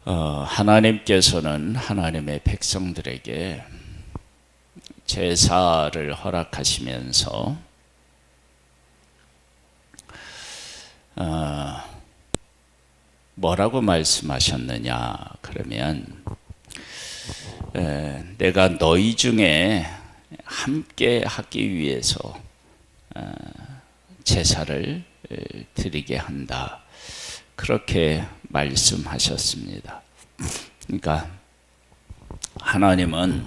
하나님께서는 하나님의 백성들에게 제사를 허락하시면서 뭐라고 말씀하셨느냐 그러면 내가 너희 중에 함께 하기 위해서 제사를 드리게 한다 그렇게 말씀하셨습니다. 그러니까 하나님은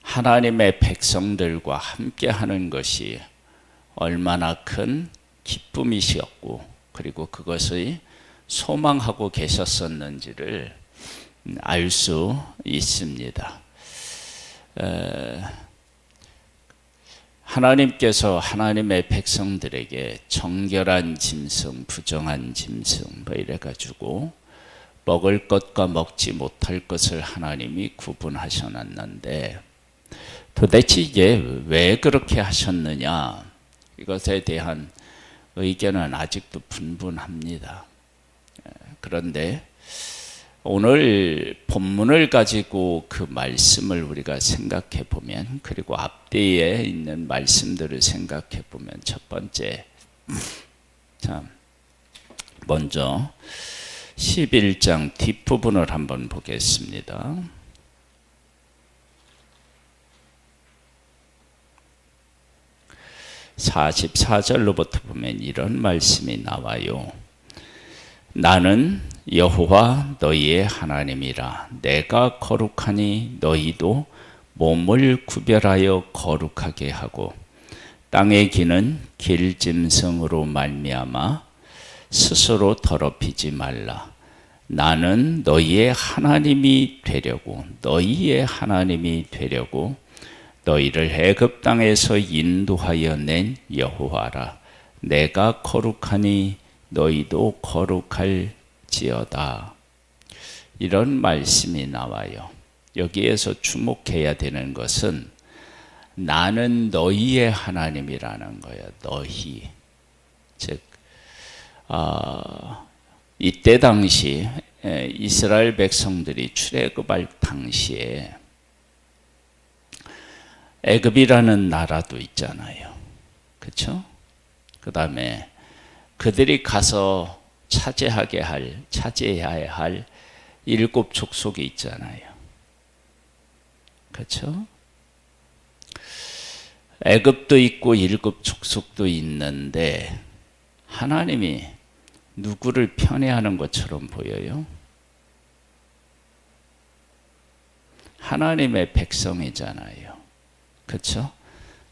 하나님의 백성들과 함께 하는 것이 얼마나 큰 기쁨이셨고 그리고 그것을 소망하고 계셨었는지를 알 수 있습니다. 하나님께서 하나님의 백성들에게 정결한 짐승, 부정한 짐승 뭐 이래가지고 먹을 것과 먹지 못할 것을 하나님이 구분하셔놨는데 도대체 이게 왜 그렇게 하셨느냐 이것에 대한 의견은 아직도 분분합니다. 그런데 오늘 본문을 가지고 그 말씀을 우리가 생각해 보면 그리고 앞뒤에 있는 말씀들을 생각해 보면 첫 번째 자 먼저 11장 뒷부분을 한번 보겠습니다. 44절로부터 보면 이런 말씀이 나와요. 나는 여호와 너희의 하나님이라. 내가 거룩하니 너희도 몸을 구별하여 거룩하게 하고 땅의 기는 길짐승으로 말미암아 스스로 더럽히지 말라. 나는 너희의 하나님이 되려고 너희를 애굽 땅에서 인도하여 낸 여호와라. 내가 거룩하니 너희도 거룩할지어다. 이런 말씀이 나와요. 여기에서 주목해야 되는 것은 나는 너희의 하나님이라는 거예요. 너희. 즉 이때 당시 이스라엘 백성들이 출애굽할 당시에 애굽이라는 나라도 있잖아요. 그렇죠? 그 다음에 그들이 가서 차지해야 할 7 족속이 있잖아요. 그렇죠? 애굽도 있고 7 족속도 있는데 하나님이 누구를 편애하는 것처럼 보여요? 하나님의 백성이잖아요. 그렇죠?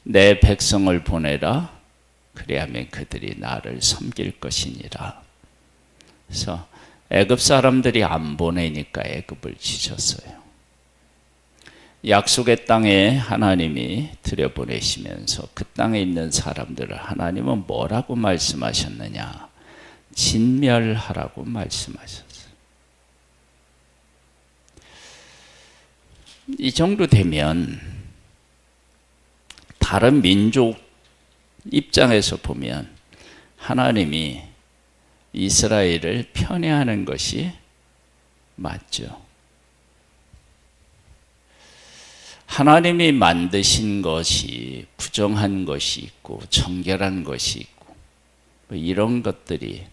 내 백성을 보내라. 그래야만 그들이 나를 섬길 것이니라. 그래서 애굽 사람들이 안 보내니까 애굽을 지셨어요. 약속의 땅에 하나님이 들여보내시면서 그 땅에 있는 사람들을 하나님은 뭐라고 말씀하셨느냐? 진멸하라고 말씀하셨어요. 이 정도 되면 다른 민족 입장에서 보면 하나님이 이스라엘을 편애하는 것이 맞죠. 하나님이 만드신 것이 부정한 것이 있고 정결한 것이 있고 뭐 이런 것들이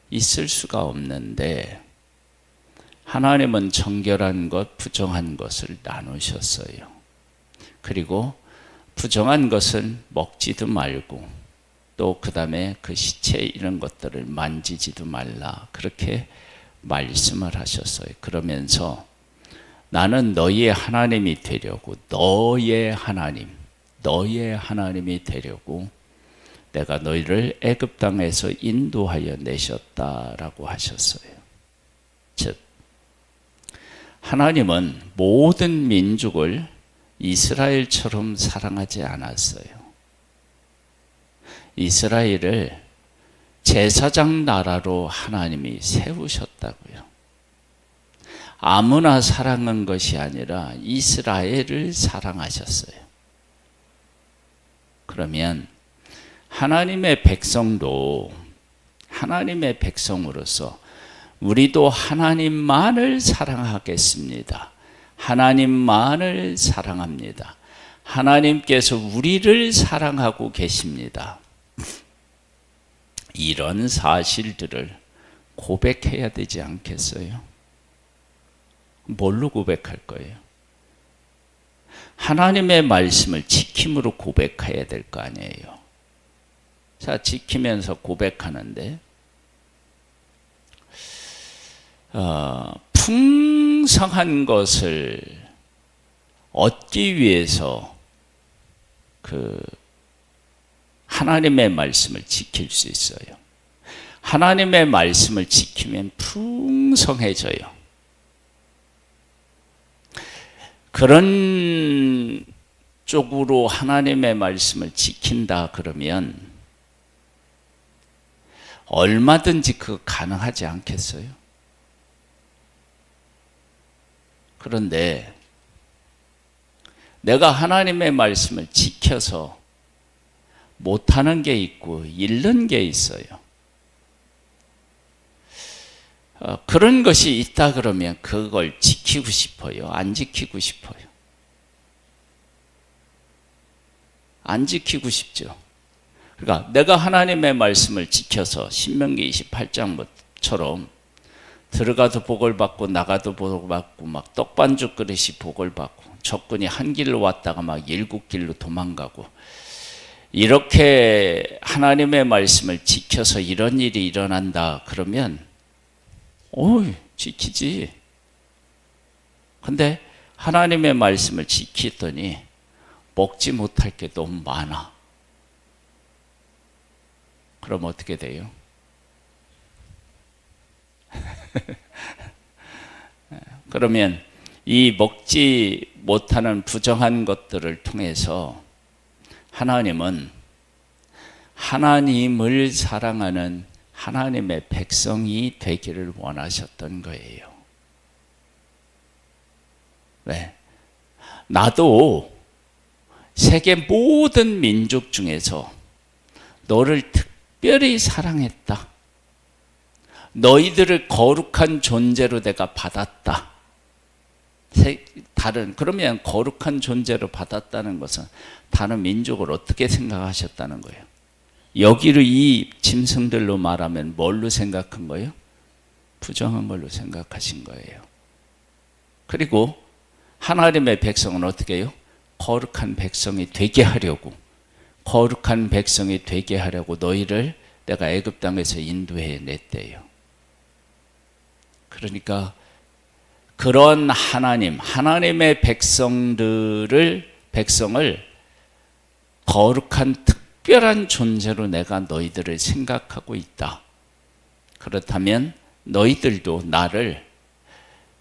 있을 수가 없는데 하나님은 정결한 것, 부정한 것을 나누셨어요. 그리고 부정한 것은 먹지도 말고 또 그 다음에 그 시체 이런 것들을 만지지도 말라 그렇게 말씀을 하셨어요. 그러면서 나는 너희의 하나님이 되려고 너희의 하나님이 되려고 내가 너희를 애굽 땅에서 인도하여 내셨다라고 하셨어요. 즉 하나님은 모든 민족을 이스라엘처럼 사랑하지 않았어요. 이스라엘을 제사장 나라로 하나님이 세우셨다고요. 아무나 사랑한 것이 아니라 이스라엘을 사랑하셨어요. 그러면 하나님의 백성도 하나님의 백성으로서 우리도 하나님만을 사랑하겠습니다. 하나님만을 사랑합니다. 하나님께서 우리를 사랑하고 계십니다. 이런 사실들을 고백해야 되지 않겠어요? 뭘로 고백할 거예요? 하나님의 말씀을 지킴으로 고백해야 될 거 아니에요. 자, 지키면서 고백하는데 풍성한 것을 얻기 위해서 하나님의 말씀을 지킬 수 있어요. 하나님의 말씀을 지키면 풍성해져요. 그런 쪽으로 하나님의 말씀을 지킨다 그러면 얼마든지 그거 가능하지 않겠어요? 그런데 내가 하나님의 말씀을 지켜서 못하는 게 있고 잃는 게 있어요. 그런 것이 있다 그러면 그걸 지키고 싶어요? 안 지키고 싶어요? 안 지키고 싶죠. 그러니까 내가 하나님의 말씀을 지켜서 신명기 28장처럼 들어가도 복을 받고 나가도 복을 받고 막 떡반죽 그릇이 복을 받고 적군이 한 길로 왔다가 막 7길로 도망가고 이렇게 하나님의 말씀을 지켜서 이런 일이 일어난다 그러면 지키지. 근데 하나님의 말씀을 지키더니 먹지 못할 게 너무 많아. 그럼 어떻게 돼요? 그러면 이 먹지 못하는 부정한 것들을 통해서 하나님은 하나님을 사랑하는 하나님의 백성이 되기를 원하셨던 거예요. 왜? 나도 세계 모든 민족 중에서 너를 특별히 사랑했다. 너희들을 거룩한 존재로 내가 받았다. 그러면 거룩한 존재로 받았다는 것은 다른 민족을 어떻게 생각하셨다는 거예요? 여기를 이 짐승들로 말하면 뭘로 생각한 거예요? 부정한 걸로 생각하신 거예요. 그리고 하나님의 백성은 어떻게 해요? 거룩한 백성이 되게 하려고 너희를 내가 애굽 땅에서 인도해 냈대요. 그러니까 그런 하나님의 백성을 거룩한 특별한 존재로 내가 너희들을 생각하고 있다. 그렇다면 너희들도 나를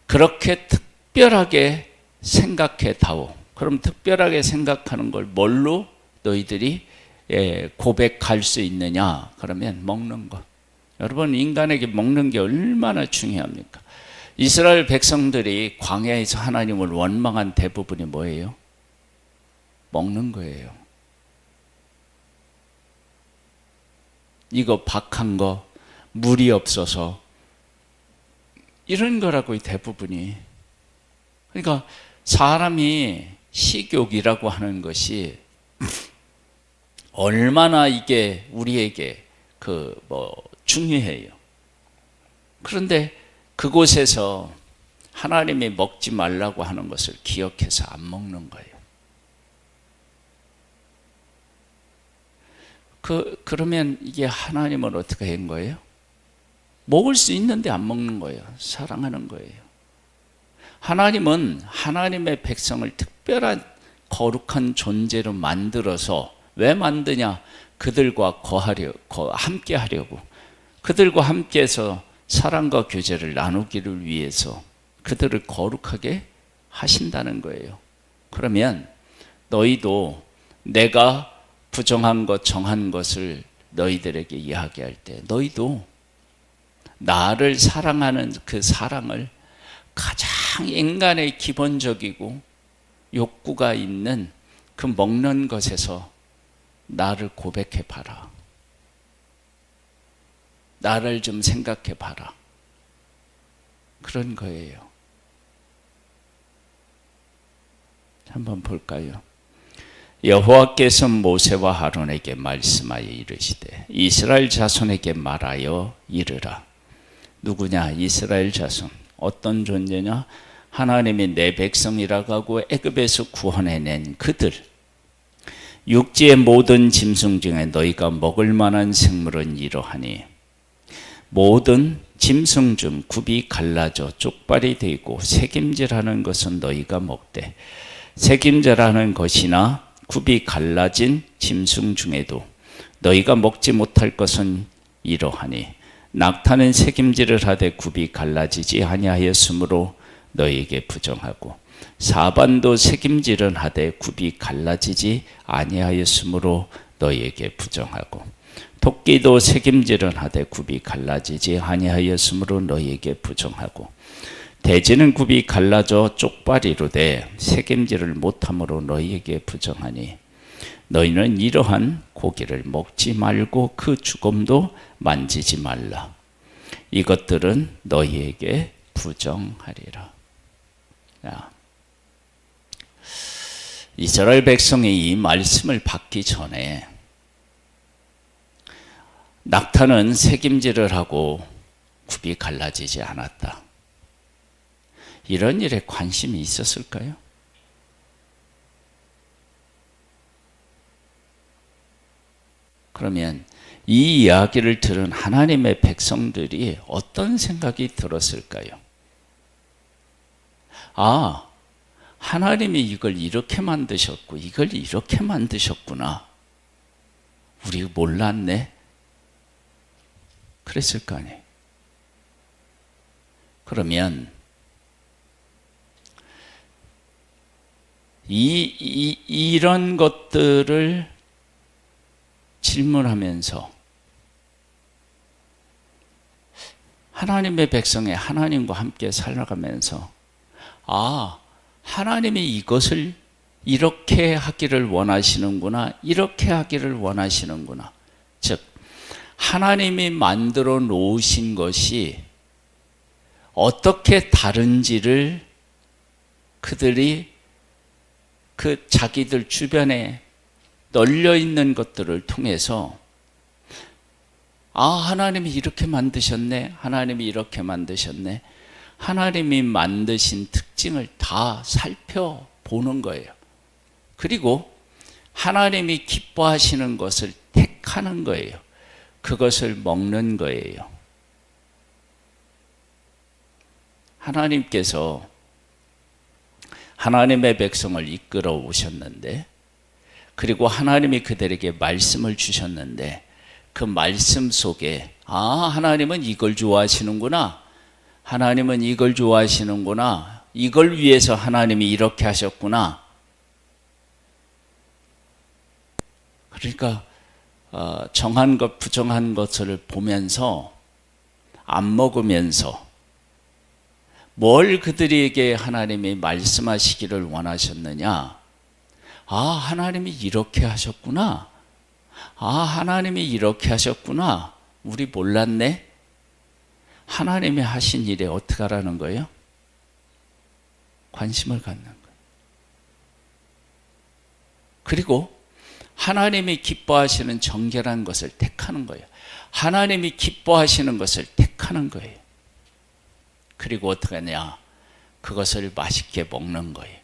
그렇게 특별하게 생각해다오. 그럼 특별하게 생각하는 걸 뭘로 너희들이 고백할 수 있느냐? 그러면 먹는 것. 여러분, 인간에게 먹는 게 얼마나 중요합니까? 이스라엘 백성들이 광야에서 하나님을 원망한 대부분이 뭐예요? 먹는 거예요. 이거 박한 거, 물이 없어서 이런 거라고 대부분이. 그러니까 사람이 식욕이라고 하는 것이 얼마나 이게 우리에게 중요해요. 그런데 그곳에서 하나님이 먹지 말라고 하는 것을 기억해서 안 먹는 거예요. 그러면 이게 하나님은 어떻게 한 거예요? 먹을 수 있는데 안 먹는 거예요. 사랑하는 거예요. 하나님은 하나님의 백성을 특별한 거룩한 존재로 만들어서 왜 만드냐? 그들과 함께 하려고. 그들과 함께해서 사랑과 교제를 나누기를 위해서 그들을 거룩하게 하신다는 거예요. 그러면 너희도 내가 부정한 것, 정한 것을 너희들에게 이야기할 때 너희도 나를 사랑하는 그 사랑을 가장 인간의 기본적이고 욕구가 있는 그 먹는 것에서 나를 고백해 봐라. 나를 좀 생각해 봐라. 그런 거예요. 한번 볼까요? 여호와께서 모세와 아론에게 말씀하여 이르시되 이스라엘 자손에게 말하여 이르라. 누구냐? 이스라엘 자손. 어떤 존재냐? 하나님이 내 백성이라고 하고 애굽에서 구원해낸 그들. 육지의 모든 짐승 중에 너희가 먹을 만한 생물은 이러하니 모든 짐승 중 굽이 갈라져 쪽발이 되고 새김질하는 것은 너희가 먹되 새김질하는 것이나 굽이 갈라진 짐승 중에도 너희가 먹지 못할 것은 이러하니 낙타는 새김질을 하되 굽이 갈라지지 아니하였으므로 너희에게 부정하고 사반도 새김질은 하되 굽이 갈라지지 아니하였으므로 너희에게 부정하고 토끼도 새김질은 하되 굽이 갈라지지 아니하였으므로 너희에게 부정하고 돼지는 굽이 갈라져 쪽발이로 돼 새김질을 못함으로 너희에게 부정하니 너희는 이러한 고기를 먹지 말고 그 주검도 만지지 말라. 이것들은 너희에게 부정하리라. 야. 이스라엘 백성이 이 말씀을 받기 전에 낙타는 새김질을 하고 굽이 갈라지지 않았다. 이런 일에 관심이 있었을까요? 그러면 이 이야기를 들은 하나님의 백성들이 어떤 생각이 들었을까요? 아, 하나님이 이걸 이렇게 만드셨고 이걸 이렇게 만드셨구나. 우리 몰랐네. 그랬을 거 아니에요. 그러면 이런 것들을 질문하면서 하나님의 백성이 하나님과 함께 살아가면서 아, 하나님이 이것을 이렇게 하기를 원하시는구나, 이렇게 하기를 원하시는구나. 즉 하나님이 만들어 놓으신 것이 어떻게 다른지를 그들이 그 자기들 주변에 널려 있는 것들을 통해서 아, 하나님이 이렇게 만드셨네, 하나님이 이렇게 만드셨네, 하나님이 만드신 특징을 다 살펴보는 거예요. 그리고 하나님이 기뻐하시는 것을 택하는 거예요. 그것을 먹는 거예요. 하나님께서 하나님의 백성을 이끌어 오셨는데, 그리고 하나님이 그들에게 말씀을 주셨는데, 그 말씀 속에 아, 하나님은 이걸 좋아하시는구나, 하나님은 이걸 좋아하시는구나, 이걸 위해서 하나님이 이렇게 하셨구나. 그러니까 정한 것, 부정한 것을 보면서 안 먹으면서 뭘 그들에게 하나님이 말씀하시기를 원하셨느냐? 아, 하나님이 이렇게 하셨구나. 아, 하나님이 이렇게 하셨구나. 우리 몰랐네. 하나님이 하신 일에 어떻게 하라는 거예요? 관심을 갖는 거예요. 그리고 하나님이 기뻐하시는 정결한 것을 택하는 거예요. 하나님이 기뻐하시는 것을 택하는 거예요. 그리고 어떻게 하냐? 그것을 맛있게 먹는 거예요.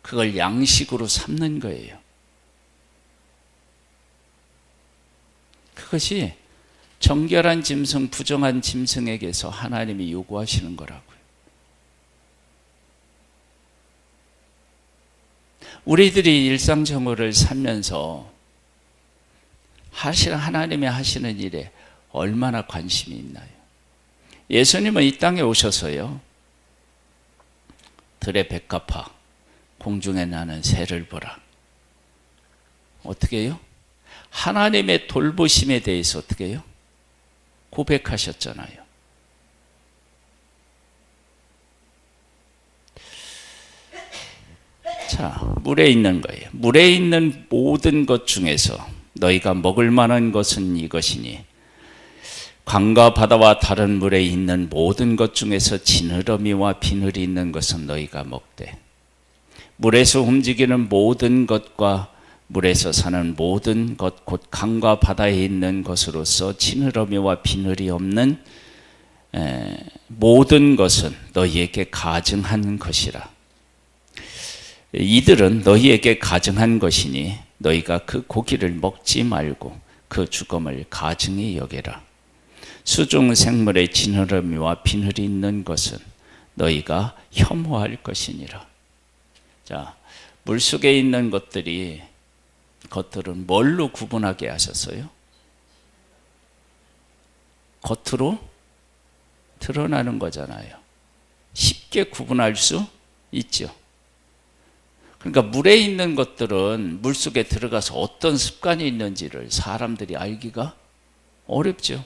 그걸 양식으로 삼는 거예요. 그것이 정결한 짐승, 부정한 짐승에게서 하나님이 요구하시는 거라고요. 우리들이 일상생활을 살면서 하나님이 하시는 일에 얼마나 관심이 있나요? 예수님은 이 땅에 오셔서요, 들의 백합화, 공중에 나는 새를 보라. 어떻게 해요? 하나님의 돌보심에 대해서 어떻게 해요? 고백하셨잖아요. 자, 물에 있는 거예요. 물에 있는 모든 것 중에서 너희가 먹을 만한 것은 이것이니 강과 바다와 다른 물에 있는 모든 것 중에서 지느러미와 비늘이 있는 것은 너희가 먹되 물에서 움직이는 모든 것과 물에서 사는 모든 것 곧 강과 바다에 있는 것으로서 지느러미와 비늘이 없는 모든 것은 너희에게 가증한 것이라. 이들은 너희에게 가증한 것이니 너희가 그 고기를 먹지 말고 그 죽음을 가증히 여겨라. 수중 생물의 지느러미와 비늘이 있는 것은 너희가 혐오할 것이니라. 자, 물속에 있는 것들은 뭘로 구분하게 하셨어요? 겉으로 드러나는 거잖아요. 쉽게 구분할 수 있죠. 그러니까 물에 있는 것들은 물속에 들어가서 어떤 습관이 있는지를 사람들이 알기가 어렵죠.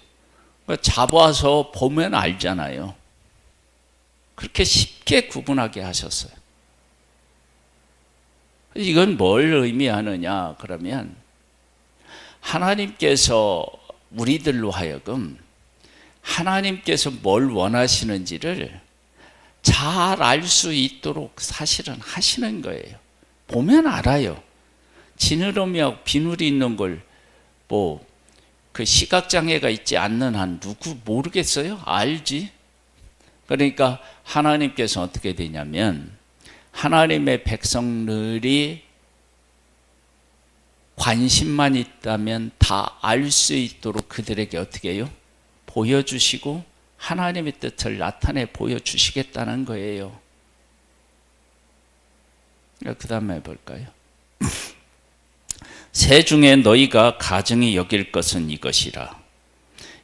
그러니까 잡아서 보면 알잖아요. 그렇게 쉽게 구분하게 하셨어요. 이건 뭘 의미하느냐 그러면 하나님께서 우리들로 하여금 하나님께서 뭘 원하시는지를 잘 알 수 있도록 사실은 하시는 거예요. 보면 알아요. 지느러미하고 비늘이 있는 걸 그 시각장애가 있지 않는 한 누구 모르겠어요? 알지? 그러니까 하나님께서 어떻게 되냐면 하나님의 백성들이 관심만 있다면 다 알 수 있도록 그들에게 어떻게 해요? 보여주시고 하나님의 뜻을 나타내 보여주시겠다는 거예요. 그 다음에 볼까요? 새 중에 너희가 가증히 여길 것은 이것이라.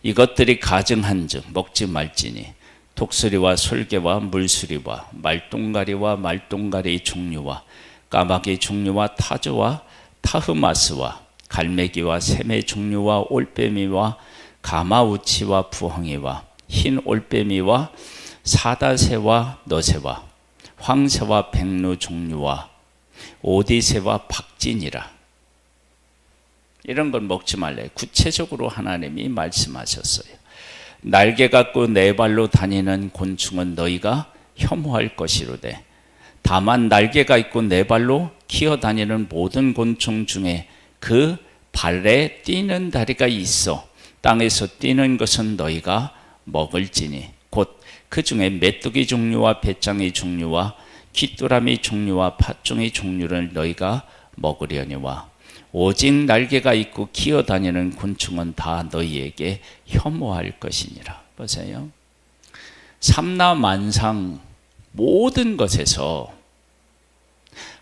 이것들이 가증한즉 먹지 말지니 독수리와 솔개와 물수리와 말똥가리와 말똥가리 종류와 까마귀 종류와 타조와 타흐마스와 갈매기와 새매 종류와 올빼미와 가마우치와 부엉이와 흰 올빼미와 사다새와 너새와 황새와 백루 종류와 오디새와 박진이라. 이런 건 먹지 말래. 구체적으로 하나님이 말씀하셨어요. 날개 갖고 네 발로 다니는 곤충은 너희가 혐오할 것이로되 다만 날개가 있고 네 발로 기어다니는 모든 곤충 중에 그 발에 뛰는 다리가 있어 땅에서 뛰는 것은 너희가 먹을지니 곧 그 중에 메뚜기 종류와 배짱이 종류와 귀뚜라미 종류와 팥종이 종류를 너희가 먹으려니와 오직 날개가 있고 기어다니는 곤충은 다 너희에게 혐오할 것이니라. 보세요. 삼라만상 모든 것에서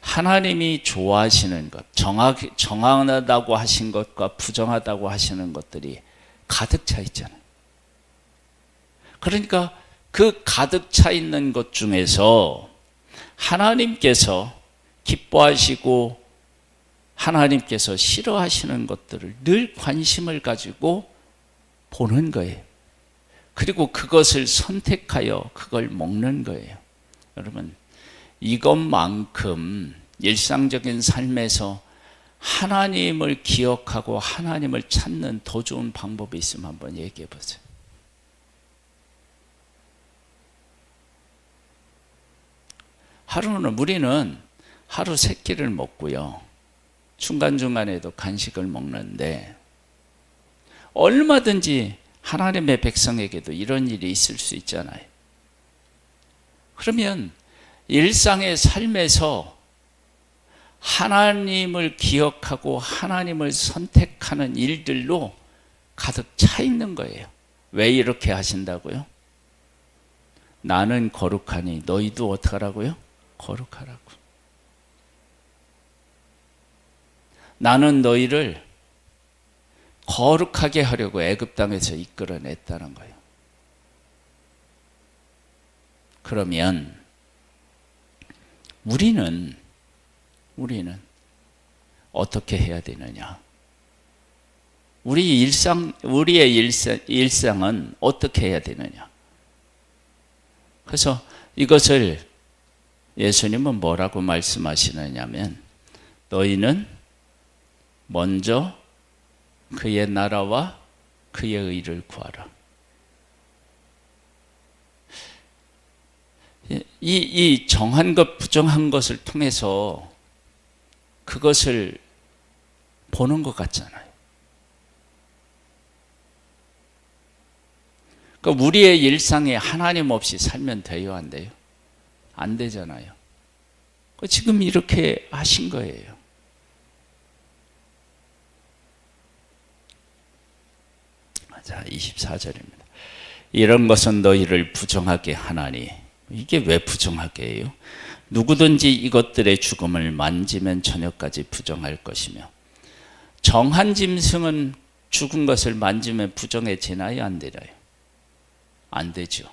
하나님이 좋아하시는 것, 정하다고 하신 것과 부정하다고 하시는 것들이 가득 차 있잖아요. 그러니까 그 가득 차 있는 것 중에서 하나님께서 기뻐하시고 하나님께서 싫어하시는 것들을 늘 관심을 가지고 보는 거예요. 그리고 그것을 선택하여 그걸 먹는 거예요. 여러분, 이것만큼 일상적인 삶에서 하나님을 기억하고 하나님을 찾는 더 좋은 방법이 있으면 한번 얘기해 보세요. 우리는 하루 3끼를 먹고요. 중간중간에도 간식을 먹는데 얼마든지 하나님의 백성에게도 이런 일이 있을 수 있잖아요. 그러면 일상의 삶에서 하나님을 기억하고 하나님을 선택하는 일들로 가득 차 있는 거예요. 왜 이렇게 하신다고요? 나는 거룩하니 너희도 어떻게 하라고요? 거룩하라고. 나는 너희를 거룩하게 하려고 애굽 땅에서 이끌어냈다는 거예요. 그러면 우리는 어떻게 해야 되느냐? 우리의 일상은 어떻게 해야 되느냐? 그래서 이것을 예수님은 뭐라고 말씀하시느냐면 너희는 먼저 그의 나라와 그의 의를 구하라. 이 정한 것, 부정한 것을 통해서 그것을 보는 것 같잖아요. 그러니까 우리의 일상에 하나님 없이 살면 돼요, 안 돼요? 안 되잖아요. 지금 이렇게 하신 거예요. 자, 24절입니다. 이런 것은 너희를 부정하게 하나니. 이게 왜 부정하게 해요? 누구든지 이것들의 죽음을 만지면 저녁까지 부정할 것이며. 정한 짐승은 죽은 것을 만지면 부정해지나요, 안 되나요? 안 되죠.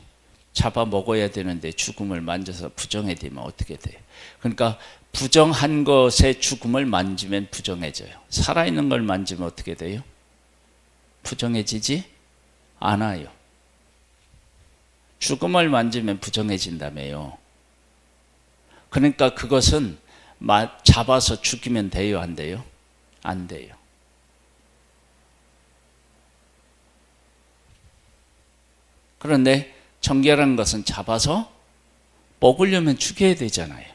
잡아 먹어야 되는데 죽음을 만져서 부정해지면 어떻게 돼요? 그러니까 부정한 것의 죽음을 만지면 부정해져요. 살아있는 걸 만지면 어떻게 돼요? 부정해지지 않아요. 죽음을 만지면 부정해진다며요. 그러니까 그것은 잡아서 죽이면 돼요, 안 돼요? 안 돼요. 그런데 정결한 것은 잡아서 먹으려면 죽여야 되잖아요.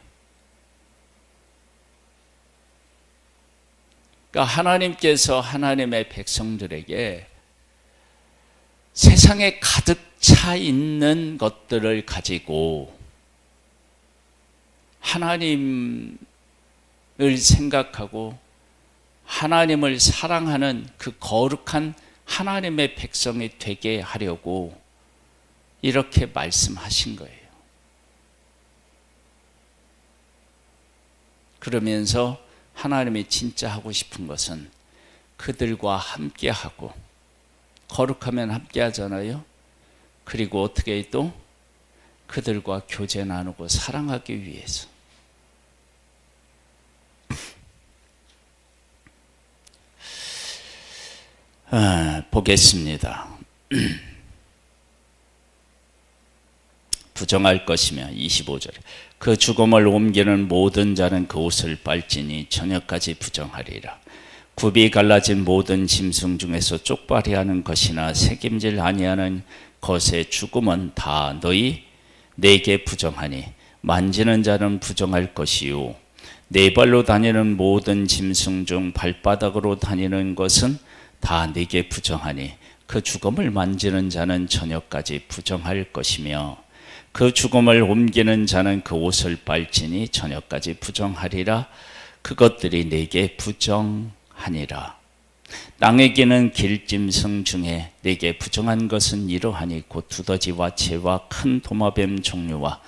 그러니까 하나님께서 하나님의 백성들에게 세상에 가득 차 있는 것들을 가지고 하나님을 생각하고 하나님을 사랑하는 그 거룩한 하나님의 백성이 되게 하려고 이렇게 말씀하신 거예요. 그러면서 하나님이 진짜 하고 싶은 것은 그들과 함께하고, 거룩하면 함께하잖아요. 그리고 어떻게 또 그들과 교제 나누고 사랑하기 위해서. 보겠습니다. 부정할 것이며 25절에 그 죽음을 옮기는 모든 자는 그 옷을 빨지니 저녁까지 부정하리라. 굽이 갈라진 모든 짐승 중에서 쪽발이하는 것이나 새김질 아니하는 것의 죽음은 다 너희 내게 부정하니 만지는 자는 부정할 것이요 네 발로 다니는 모든 짐승 중 발바닥으로 다니는 것은 다 네게 부정하니 그 죽음을 만지는 자는 저녁까지 부정할 것이며 그 죽음을 옮기는 자는 그 옷을 빨지니 저녁까지 부정하리라. 그것들이 내게 부정하니라. 땅에 기는 길짐승 중에 내게 부정한 것은 이러하니 곧 두더지와 채와 큰 도마뱀 종류와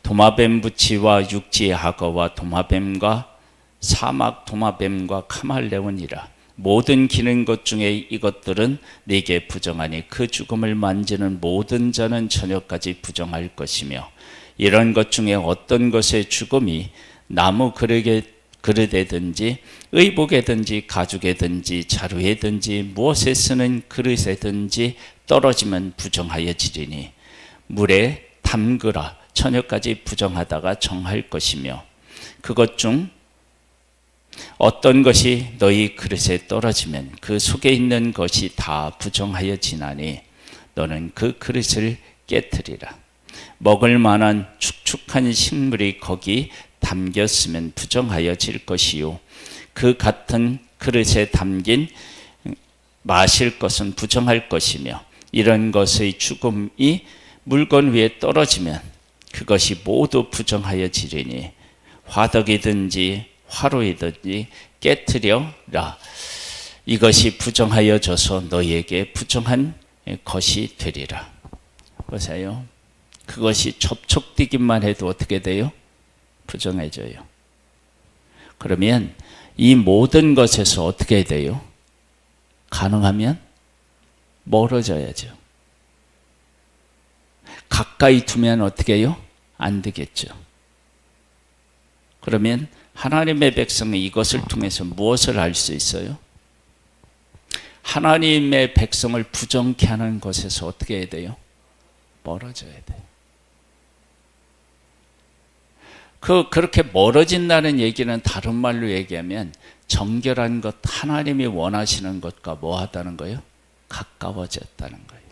도마뱀 부치와 육지의 악어와 도마뱀과 사막 도마뱀과 카말레온이라. 모든 기는 것 중에 이것들은 네게 부정하니 그 죽음을 만지는 모든 자는 저녁까지 부정할 것이며 이런 것 중에 어떤 것의 죽음이 나무 그릇에든지 의복에든지 가죽에든지 자루에든지 무엇에 쓰는 그릇에든지 떨어지면 부정하여지리니 물에 담그라. 저녁까지 부정하다가 정할 것이며 그것 중 어떤 것이 너희 그릇에 떨어지면 그 속에 있는 것이 다 부정하여지나니 너는 그 그릇을 깨트리라. 먹을 만한 축축한 식물이 거기 담겼으면 부정하여질 것이요 그 같은 그릇에 담긴 마실 것은 부정할 것이며 이런 것의 죽음이 물건 위에 떨어지면 그것이 모두 부정하여지리니 화덕이든지 화로이든지 깨트려라. 이것이 부정하여져서 너희에게 부정한 것이 되리라. 보세요. 그것이 접촉되기만 해도 어떻게 돼요? 부정해져요. 그러면 이 모든 것에서 어떻게 돼요? 가능하면 멀어져야죠. 가까이 두면 어떻게 해요? 안 되겠죠. 그러면 하나님의 백성이 이것을 통해서 무엇을 알 수 있어요? 하나님의 백성을 부정케 하는 것에서 어떻게 해야 돼요? 멀어져야 돼요. 그렇게 멀어진다는 얘기는 다른 말로 얘기하면 정결한 것, 하나님이 원하시는 것과 뭐 하다는 거예요? 가까워졌다는 거예요.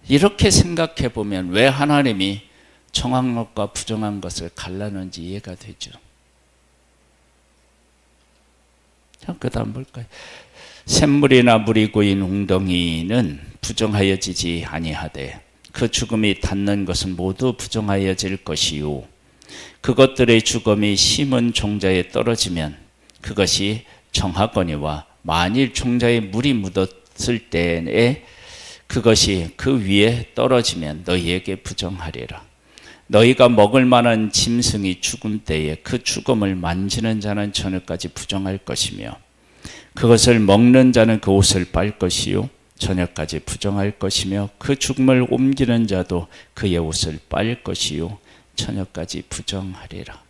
이렇게 생각해 보면 왜 하나님이 정한 것과 부정한 것을 갈라는지 이해가 되죠. 자, 그 다음 볼까요? 샘물이나 물이 고인 웅덩이는 부정하여지지 아니하되 그 죽음이 닿는 것은 모두 부정하여질 것이요 그것들의 죽음이 심은 종자에 떨어지면 그것이 정하거니와 만일 종자에 물이 묻었을 때에 그것이 그 위에 떨어지면 너희에게 부정하리라. 너희가 먹을 만한 짐승이 죽은 때에 그 죽음을 만지는 자는 저녁까지 부정할 것이며 그것을 먹는 자는 그 옷을 빨 것이요 저녁까지 부정할 것이며 그 죽음을 옮기는 자도 그의 옷을 빨 것이요 저녁까지 부정하리라.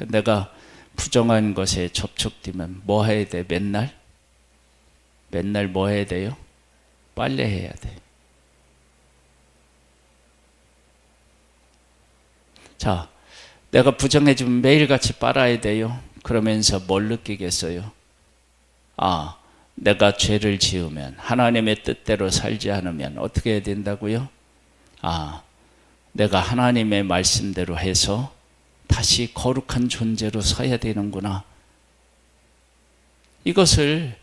내가 부정한 것에 접촉되면 뭐 해야 돼? 맨날 뭐 해야 돼요? 빨래해야 돼. 자, 내가 부정해지면 매일같이 빨아야 돼요. 그러면서 뭘 느끼겠어요? 아, 내가 죄를 지으면 하나님의 뜻대로 살지 않으면 어떻게 해야 된다고요? 아, 내가 하나님의 말씀대로 해서 다시 거룩한 존재로 서야 되는구나. 이것을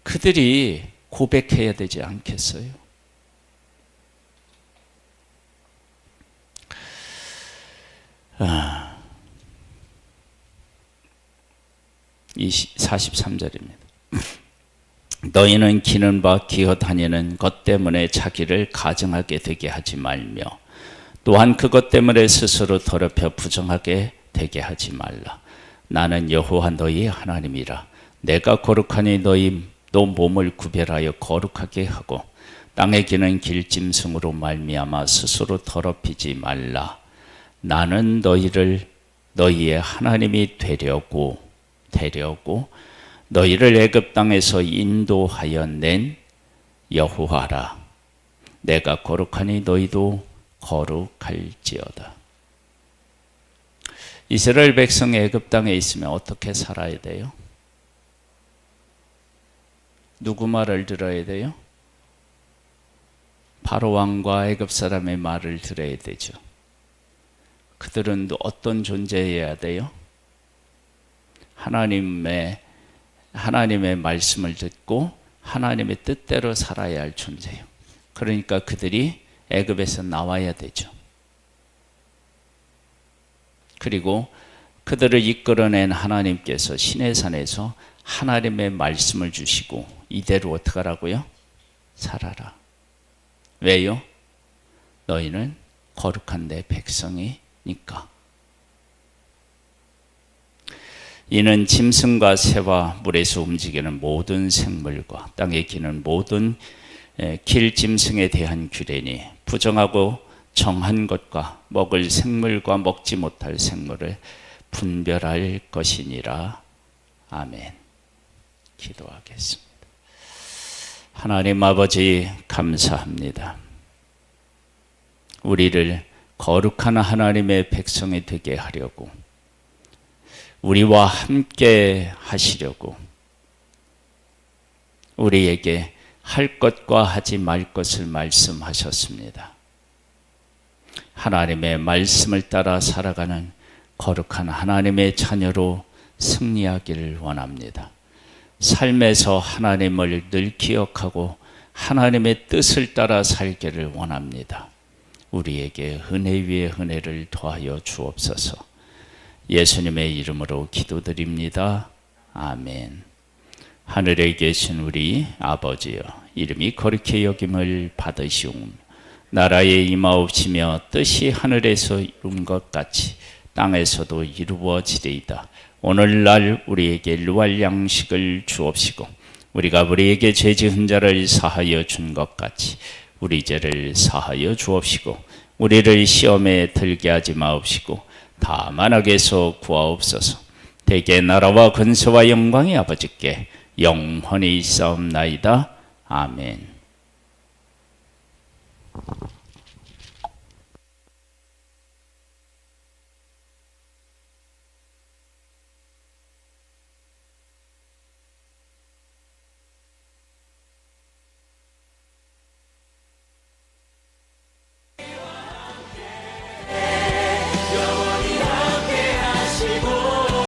그들이 고백해야 되지 않겠어요? 아, 43절입니다. 너희는 기는 바 기어다니는 것 때문에 자기를 가증하게 되게 하지 말며 또한 그것 때문에 스스로 더럽혀 부정하게 되게 하지 말라. 나는 여호와 너희의 하나님이라. 내가 거룩하니 너희도 몸을 구별하여 거룩하게 하고 땅에 기는 길짐승으로 말미암아 스스로 더럽히지 말라. 나는 너희의 하나님이 되려고 너희를 애굽 땅에서 인도하여 낸 여호와라. 내가 거룩하니 너희도 거룩할지어다. 이스라엘 백성이 애굽 땅에 있으면 어떻게 살아야 돼요? 누구 말을 들어야 돼요? 바로 왕과 애굽 사람의 말을 들어야 되죠. 그들은 어떤 존재여야 돼요? 하나님의 말씀을 듣고 하나님의 뜻대로 살아야 할 존재예요. 그러니까 그들이 애굽에서 나와야 되죠. 그리고 그들을 이끌어낸 하나님께서 시내산에서 하나님의 말씀을 주시고 이대로 어떻게 하라고요? 살아라. 왜요? 너희는 거룩한 내 백성이니까. 이는 짐승과 새와 물에서 움직이는 모든 생물과 땅에 기는 모든 길짐승에 대한 규례니 부정하고 정한 것과 먹을 생물과 먹지 못할 생물을 분별할 것이니라. 아멘. 기도하겠습니다. 하나님 아버지 감사합니다. 우리를 거룩한 하나님의 백성이 되게 하려고 우리와 함께 하시려고 우리에게 할 것과 하지 말 것을 말씀하셨습니다. 하나님의 말씀을 따라 살아가는 거룩한 하나님의 자녀로 승리하기를 원합니다. 삶에서 하나님을 늘 기억하고 하나님의 뜻을 따라 살기를 원합니다. 우리에게 은혜 위에 은혜를 더하여 주옵소서. 예수님의 이름으로 기도드립니다. 아멘. 하늘에 계신 우리 아버지여, 이름이 거룩히 여김을 받으시옵. 나라에 임하옵시며 뜻이 하늘에서 이룬 것 같이 땅에서도 이루어지리이다. 오늘날 우리에게 일용할 양식을 주옵시고 우리가 우리에게 죄 지은 자를 사하여 준 것 같이 우리 죄를 사하여 주옵시고 우리를 시험에 들게 하지 마옵시고 다만 악에서 구하옵소서. 대개 나라와 근세와 영광이 아버지께 영원히 있사옵나이다. 아멘.